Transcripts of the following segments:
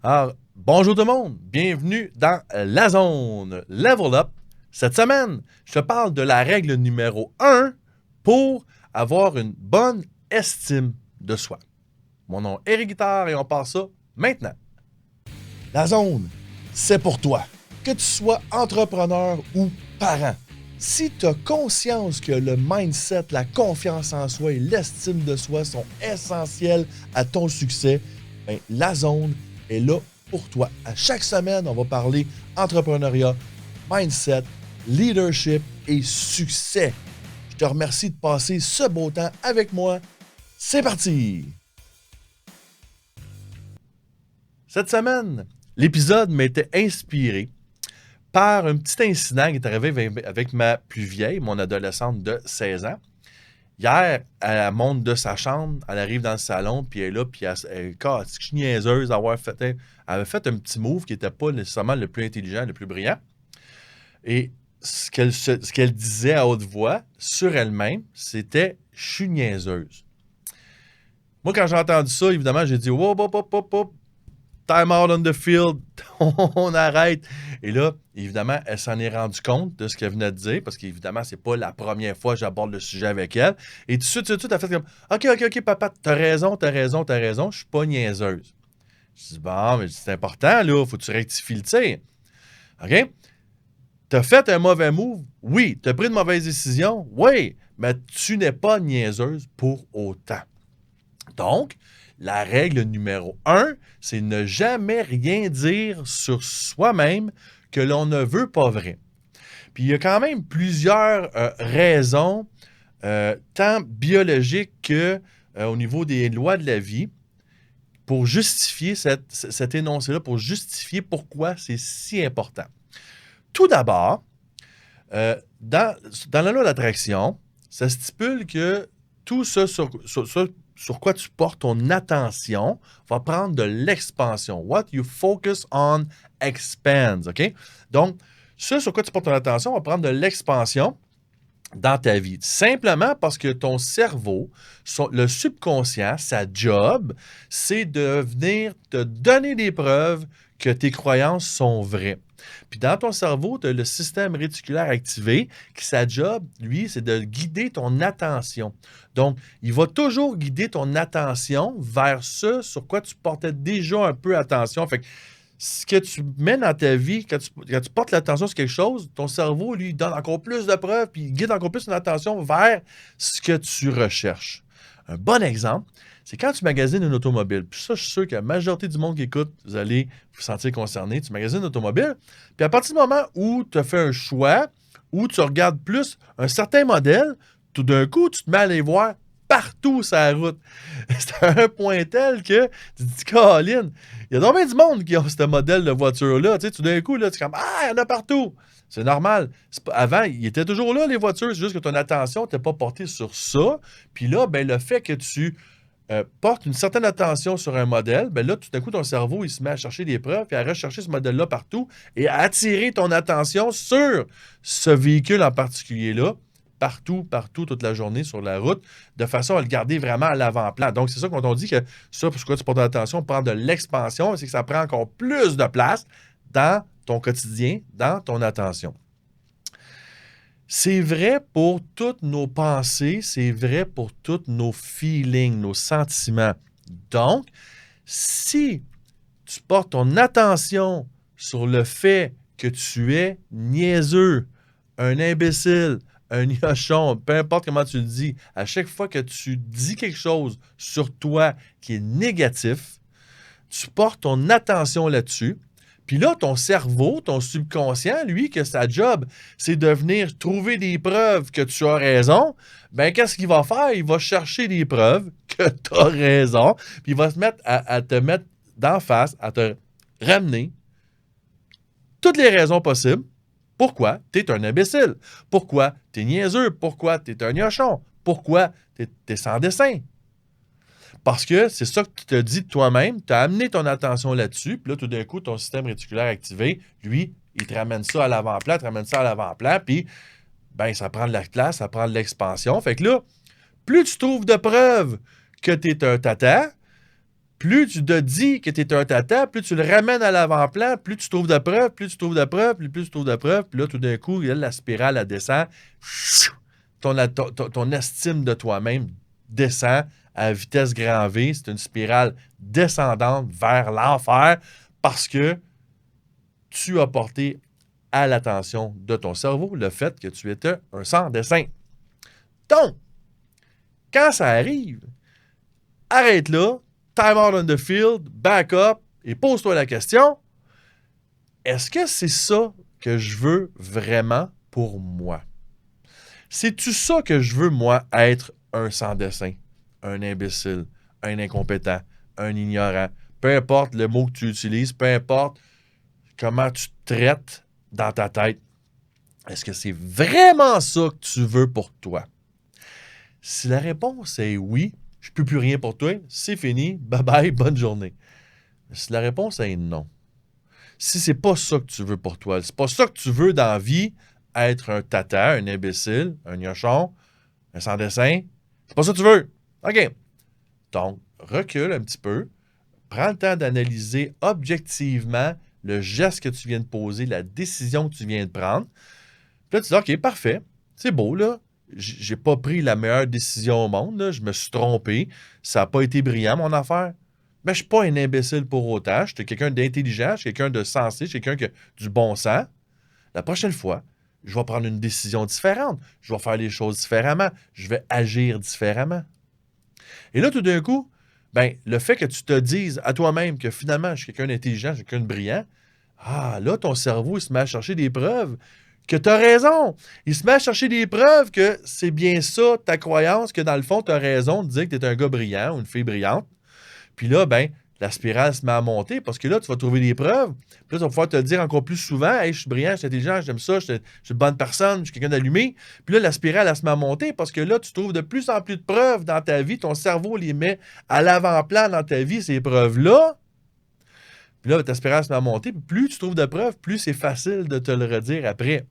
Alors, bonjour tout le monde, bienvenue dans la zone Level Up. Cette semaine, je te parle de la règle numéro 1 pour avoir une bonne estime de soi. Mon nom est Eric Guitard et on passe ça maintenant. La zone, c'est pour toi. Que tu sois entrepreneur ou parent. Si tu as conscience que le mindset, la confiance en soi et l'estime de soi sont essentiels à ton succès, ben, la zone est là pour toi. À chaque semaine, on va parler entrepreneuriat, mindset, leadership et succès. Je te remercie de passer ce beau temps avec moi. C'est parti! Cette semaine, l'épisode m'était inspiré par un petit incident qui est arrivé avec ma plus vieille, mon adolescente de 16 ans. Hier, elle monte de sa chambre, elle arrive dans le salon, puis elle est là, puis elle est niaiseuse d'avoir fait, elle avait fait un petit move qui n'était pas nécessairement le plus intelligent, le plus brillant. Et ce qu'elle disait à haute voix sur elle-même, c'était « je suis niaiseuse ». Moi, quand j'ai entendu ça, évidemment, j'ai dit « hop, hop, hop, hop, hop, time out on the field, on arrête ». Et là, évidemment, elle s'en est rendue compte de ce qu'elle venait de dire, parce qu'évidemment, c'est pas la première fois que j'aborde le sujet avec elle. Et tout de suite, elle a fait comme « OK, papa, t'as raison, je suis pas niaiseuse ». Je dis « Bon, mais c'est important, là, faut que tu rectifies le tir. OK? T'as fait un mauvais move? Oui. T'as pris une mauvaise décision? Oui. Mais tu n'es pas niaiseuse pour autant. » Donc, la règle numéro 1, c'est ne jamais rien dire sur soi-même que l'on ne veut pas vrai. Puis il y a quand même plusieurs raisons, tant biologiques que au niveau des lois de la vie, pour justifier cet énoncé-là, pour justifier pourquoi c'est si important. Tout d'abord, dans la loi d'attraction, ça stipule que tout ça sur quoi tu portes ton attention va prendre de l'expansion. What you focus on expands, OK? Donc, ce sur quoi tu portes ton attention va prendre de l'expansion dans ta vie. Simplement parce que ton cerveau, le subconscient, sa job, c'est de venir te donner des preuves que tes croyances sont vraies. Puis dans ton cerveau, tu as le système réticulaire activé, qui sa job, lui, c'est de guider ton attention. Donc, il va toujours guider ton attention vers ce sur quoi tu portais déjà un peu attention. Fait que ce que tu mets dans ta vie, quand tu portes l'attention sur quelque chose, ton cerveau, lui, donne encore plus de preuves, puis il guide encore plus ton attention vers ce que tu recherches. Un bon exemple, c'est quand tu magasines une automobile. Puis ça, je suis sûr que la majorité du monde qui écoute, vous allez vous sentir concerné. Tu magasines une automobile, puis à partir du moment où tu as fait un choix, où tu regardes plus un certain modèle, tout d'un coup, tu te mets à aller voir partout sur la route. C'est à un point tel que tu te dis, Caroline, il y a donc du monde qui a ce modèle de voiture-là. Tu sais, tout d'un coup, là, tu es comme, ah, il y en a partout. C'est normal. Avant, il était toujours là, les voitures. C'est juste que ton attention n'était pas portée sur ça. Puis là, ben, le fait que tu portes une certaine attention sur un modèle, ben là, tout d'un coup, ton cerveau, il se met à chercher des preuves, puis à rechercher ce modèle-là partout et à attirer ton attention sur ce véhicule en particulier-là, partout, toute la journée sur la route, de façon à le garder vraiment à l'avant-plan. Donc, c'est ça quand on dit que ça, pour ce que tu portes attention, prend de l'expansion, c'est que ça prend encore plus de place dans ton quotidien, dans ton attention. C'est vrai pour toutes nos pensées, c'est vrai pour tous nos feelings, nos sentiments. Donc, si tu portes ton attention sur le fait que tu es niaiseux, un imbécile, un gnochon, peu importe comment tu le dis, à chaque fois que tu dis quelque chose sur toi qui est négatif, tu portes ton attention là-dessus. Puis là, ton cerveau, ton subconscient, lui, que sa job, c'est de venir trouver des preuves que tu as raison, ben qu'est-ce qu'il va faire? Il va chercher des preuves que tu as raison, puis il va se mettre à te mettre d'en face, à te ramener toutes les raisons possibles. Pourquoi tu es un imbécile? Pourquoi tu es niaiseux? Pourquoi tu es un gnochon? Pourquoi tu es sans dessin? Parce que c'est ça que tu te dis de toi-même, tu as amené ton attention là-dessus, puis là, tout d'un coup, ton système réticulaire activé, lui, il te ramène ça à l'avant-plan, puis ben, ça prend de la place, ça prend de l'expansion. Fait que là, plus tu trouves de preuves que tu es un tata, plus tu te dis que tu es un tata, plus tu le ramènes à l'avant-plan, plus tu trouves de preuves, plus tu trouves de preuves, plus tu trouves de preuves. Puis là, tout d'un coup, la spirale, elle descend. Ton estime de toi-même descend à vitesse grand V. C'est une spirale descendante vers l'enfer parce que tu as porté à l'attention de ton cerveau le fait que tu étais un sans-dessin. Donc, quand ça arrive, arrête là, time out on the field, back up et pose-toi la question, est-ce que c'est ça que je veux vraiment pour moi? C'est-tu ça que je veux, moi, être un sans-dessin, un imbécile, un incompétent, un ignorant? Peu importe le mot que tu utilises, peu importe comment tu te traites dans ta tête, est-ce que c'est vraiment ça que tu veux pour toi? Si la réponse est oui, je ne peux plus rien pour toi, c'est fini, bye bye, bonne journée. Si la réponse est non, si c'est pas ça que tu veux pour toi, c'est pas ça que tu veux dans la vie, être un tata, un imbécile, un gnochon, un sans-dessin, c'est pas ça que tu veux. OK. Donc, recule un petit peu, prends le temps d'analyser objectivement le geste que tu viens de poser, la décision que tu viens de prendre. Puis là, tu dis, OK, parfait, c'est beau, là. J'ai pas pris la meilleure décision au monde, là. Je me suis trompé. Ça n'a pas été brillant, mon affaire. Mais je suis pas un imbécile pour autant. Je suis quelqu'un d'intelligent, je suis quelqu'un de sensé, je suis quelqu'un qui a du bon sens. La prochaine fois, je vais prendre une décision différente. Je vais faire les choses différemment. Je vais agir différemment. Et là, tout d'un coup, ben, le fait que tu te dises à toi-même que finalement, je suis quelqu'un d'intelligent, je suis quelqu'un de brillant, ah, là, ton cerveau, il se met à chercher des preuves que tu as raison. Il se met à chercher des preuves que c'est bien ça, ta croyance, que dans le fond, tu as raison de dire que tu es un gars brillant ou une fille brillante. Puis là, ben, la spirale se met à monter parce que là, tu vas trouver des preuves. Puis là, tu vas pouvoir te le dire encore plus souvent, hey, je suis brillant, je suis intelligent, j'aime ça, je suis une bonne personne, je suis quelqu'un d'allumé. Puis là, la spirale, elle se met à monter parce que là, tu trouves de plus en plus de preuves dans ta vie. Ton cerveau les met à l'avant-plan dans ta vie, ces preuves-là. Puis là, ta spirale se met à monter. Puis plus tu trouves de preuves, plus c'est facile de te le redire après.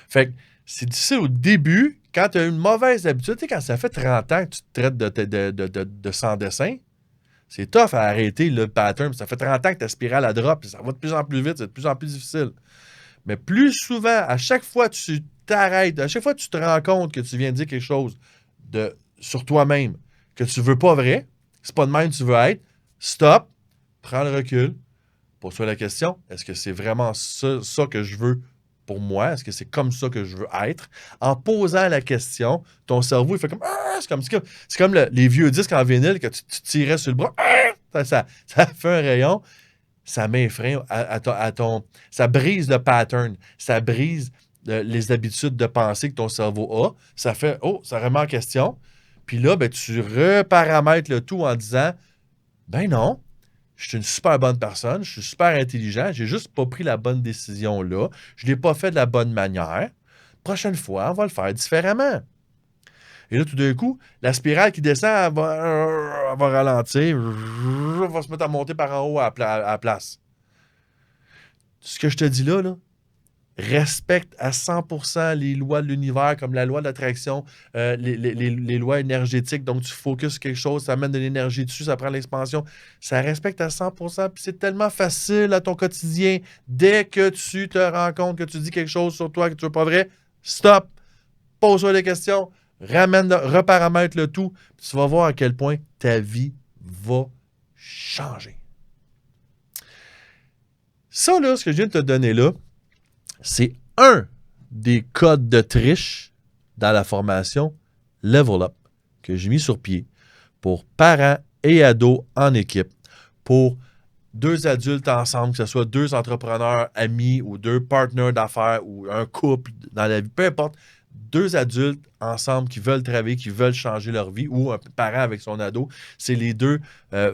Fait que c'est difficile au début, quand tu as une mauvaise habitude. Tu sais, quand ça fait 30 ans que tu te traites de sans-dessin, c'est tough à arrêter le pattern. Ça fait 30 ans que ta spirale a drop, puis ça va de plus en plus vite, c'est de plus en plus difficile. Mais plus souvent, à chaque fois que tu t'arrêtes, à chaque fois que tu te rends compte que tu viens de dire quelque chose sur toi-même que tu veux pas vrai, c'est pas de même que tu veux être, stop, prends le recul, pose-toi la question, est-ce que c'est vraiment ça que je veux pour moi? Est-ce que c'est comme ça que je veux être? En posant la question, ton cerveau, il fait comme... Ah! C'est comme les vieux disques en vinyle que tu tirais sur le bras. Ah! Ça fait un rayon. Ça met frein à ton... Ça brise le pattern. Ça brise les habitudes de pensée que ton cerveau a. Ça fait... Oh, ça remet en question. Puis là, ben, tu reparamètres le tout en disant... Ben non, je suis une super bonne personne, je suis super intelligent, j'ai juste pas pris la bonne décision là, je l'ai pas fait de la bonne manière. Prochaine fois, on va le faire différemment. Et là, tout d'un coup, la spirale qui descend, elle va ralentir, elle va se mettre à monter par en haut à la place. Ce que je te dis là, respecte à 100% les lois de l'univers, comme la loi de l'attraction, les lois énergétiques. Donc, tu focuses quelque chose, ça amène de l'énergie dessus, ça prend l'expansion. Ça respecte à 100%, puis c'est tellement facile à ton quotidien. Dès que tu te rends compte que tu dis quelque chose sur toi que tu veux pas vrai, stop, pose-toi des questions, reparamètre le tout, puis tu vas voir à quel point ta vie va changer. Ça, là, ce que je viens de te donner là, c'est un des codes de triche dans la formation Level Up que j'ai mis sur pied pour parents et ados en équipe, pour deux adultes ensemble, que ce soit deux entrepreneurs amis ou deux partenaires d'affaires ou un couple dans la vie, peu importe, deux adultes ensemble qui veulent travailler, qui veulent changer leur vie, ou un parent avec son ado, c'est les deux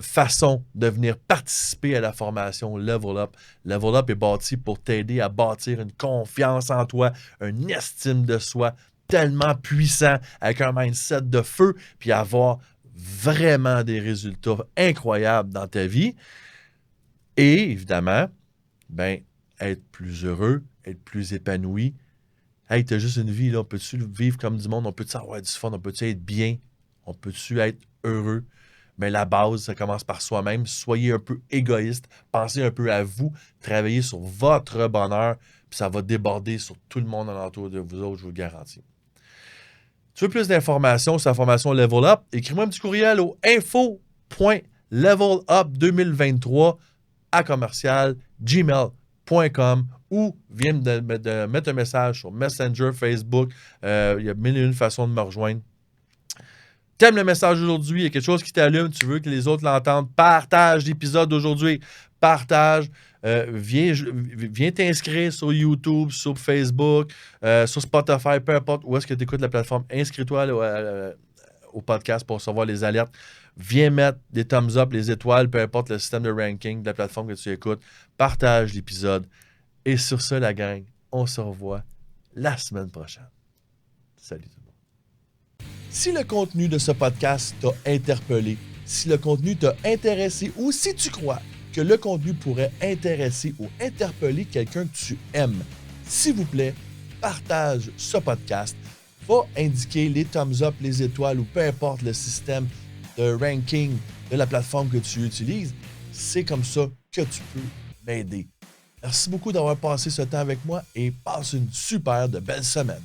façons de venir participer à la formation Level Up. Level Up est bâti pour t'aider à bâtir une confiance en toi, une estime de soi tellement puissant, avec un mindset de feu, puis avoir vraiment des résultats incroyables dans ta vie. Et évidemment, ben, être plus heureux, être plus épanoui. Hey, t'as juste une vie, là. On peut-tu vivre comme du monde? On peut-tu avoir du fun? On peut-tu être bien? On peut-tu être heureux? Mais la base, ça commence par soi-même. Soyez un peu égoïste, pensez un peu à vous, travaillez sur votre bonheur, puis ça va déborder sur tout le monde alentour de vous autres, je vous le garantis. Tu veux plus d'informations sur la formation Level Up? Écris-moi un petit courriel au info.levelup2023@gmail.com ou viens de mettre un message sur Messenger, Facebook. Il y a mille et une façons de me rejoindre. T'aimes le message d'aujourd'hui, il y a quelque chose qui t'allume, tu veux que les autres l'entendent, partage l'épisode d'aujourd'hui, partage, viens t'inscrire sur YouTube, sur Facebook, sur Spotify, peu importe où est-ce que tu écoutes la plateforme, inscris-toi au podcast pour recevoir les alertes, viens mettre des thumbs up, les étoiles, peu importe le système de ranking de la plateforme que tu écoutes, partage l'épisode, et sur ce la gang, on se revoit la semaine prochaine. Salut tout le monde. Si le contenu de ce podcast t'a interpellé, si le contenu t'a intéressé ou si tu crois que le contenu pourrait intéresser ou interpeller quelqu'un que tu aimes, s'il vous plaît, partage ce podcast. Va indiquer les thumbs up, les étoiles ou peu importe le système de ranking de la plateforme que tu utilises. C'est comme ça que tu peux m'aider. Merci beaucoup d'avoir passé ce temps avec moi et passe une super de belle semaine.